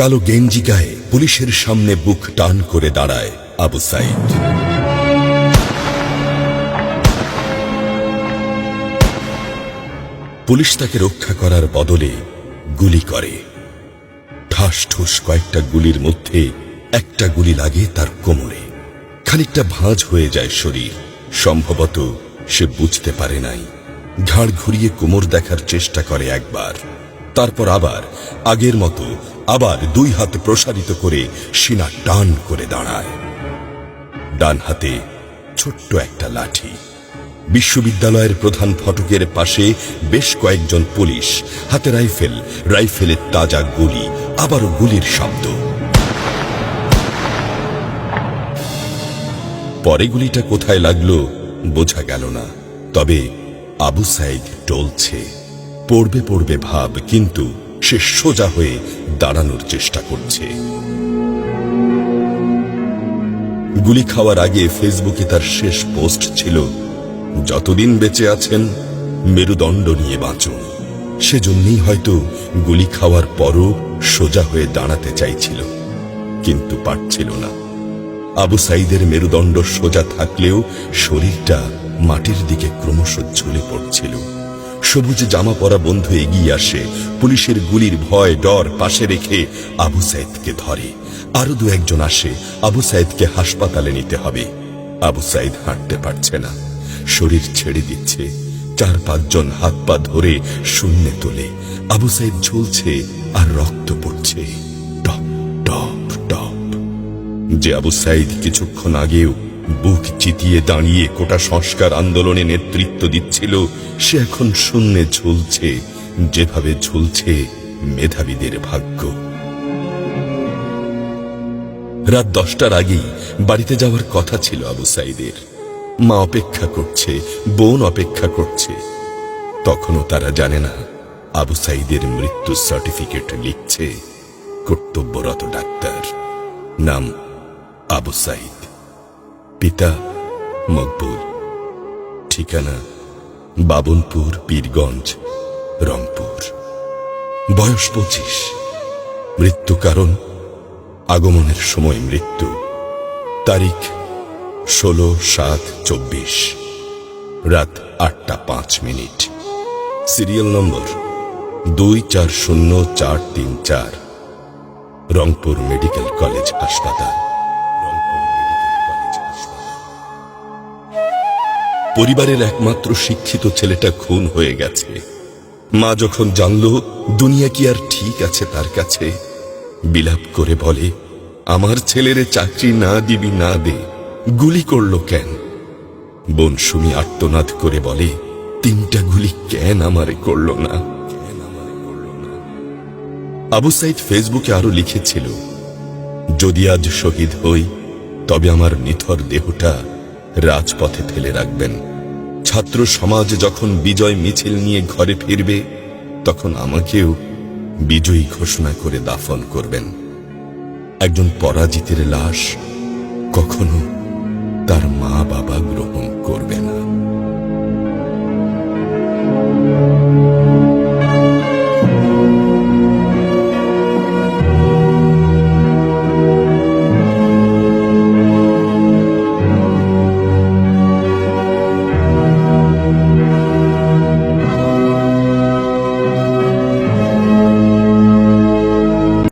কালো গেঞ্জি গায়ে পুলিশের সামনে বুক টান করে দাঁড়ায় আবু সাইদ। পুলিশ তাকে রক্ষা করার বদলে গুলি করে। ঠাস ঠুস কয়েকটা গুলির মধ্যে একটা গুলি লাগে তার কোমরে। খানিকটা ভাঁজ হয়ে যায় শরীর। সম্ভবত সে বুঝতে পারে নাই। ঘাড় ঘুরিয়ে কোমর দেখার চেষ্টা করে একবার, তারপর আবার আগের মতো আবার দুই হাত প্রসারিত করে সিনা টান করে দাঁড়ায়। ডান হাতে ছোট্ট একটা লাঠি। বিশ্ববিদ্যালয়ের প্রধান ফটকের পাশে বেশ কয়েকজন পুলিশ, হাতে রাইফেল, রাইফেলের তাজা গুলি, আবারও গুলির শব্দ। পরে গুলিটা কোথায় লাগলো বোঝা গেল না। তবে আবু সাইদ টলছে। পড়বে পড়বে ভাব, কিন্তু সে সোজা হয়ে দাঁড়ানোর চেষ্টা করছে। গুলি খাওয়ার আগে ফেসবুকে তার শেষ পোস্ট ছিল, যতদিন বেঁচে আছেন মেরুদণ্ড নিয়ে বাঁচুন। সেজন্যই হয়তো গুলি খাওয়ার পরও সোজা হয়ে দাঁড়াতে চাইছিল, কিন্তু পারছিল না। আবু সাইদের মেরুদণ্ড সোজা থাকলেও শরীরটা মাটির দিকে ক্রমশ ঝুলে পড়ছিল। সবুজ জামা পরা বন্ধু এগিয়ে আসে, পুলিশের গুলির ভয় ডর পাশে রেখে আবু সাইদকে ধরে। আরো দু একজন আসে, আবু সাইদকে হাসপাতালে নিতে হবে। আবু সাইদ হাঁটতে পারছে না, শরীর ছেড়ে দিচ্ছে। 4-5 জন হাত পা ধরে শূন্যে তোলে। আবু সাইদ ঝুলছে আর রক্ত পড়ছে টপ টপ টপ। যে আবু সাইদ কিছুক্ষণ আগেও বুক চিতিয়ে দাঁড়িয়ে কোটা সংস্কার আন্দোলনে নেতৃত্ব দিচ্ছিল, সে এখন শূন্যে ঝুলছে, যেভাবে ঝুলছে মেধাবীদের ভাগ্য। রাত 10টার আগেই বাড়িতে যাওয়ার কথা ছিল আবু সাইদের। মা অপেক্ষা করছে, বোন অপেক্ষা করছে। তখনও তারা জানে না আবু সাইদের মৃত্যু সার্টিফিকেট লিখছে কর্তব্যরত ডাক্তার। নাম আবু সাইদ, পিতা মকবুল, ঠিকানা বাবনপুর, পীরগঞ্জ, রংপুর। বয়স 25। মৃত্যু কারণ আগমনের সময় মৃত্যু। তারিখ 16/7/24, রাত 8টা 5 minute. Serial number 240434, Rangpur medical college হাসপাতাল। পরিবারের একমাত্র শিক্ষিত ছেলেটা খুন হয়ে গেছে। মা যখন জানল দুনিয়া কি আর ঠিক আছে তার কাছে, বিলাপ করে বলে, আমার ছেলেরে চাকরি না দিবি না দে, গুলি করলো কেন? বোন সুমি আর্তনাদ করে বলে, 3টা গুলি কেন আমারে করলো না? আবু সাইদ ফেসবুকে আরো লিখেছিল, যদি আজ শহীদ হই তবে আমার নিথর দেহটা রাজপথে ফেলে রাখবেন। ছাত্র সমাজ যখন বিজয় মিছিল নিয়ে ঘরে ফিরবে, তখন আমাকেও বিজয়ী ঘোষণা করে দাফন করবেন। একজন পরাজিতের লাশ কখনো তার মা বাবা গ্রহণ করবে না।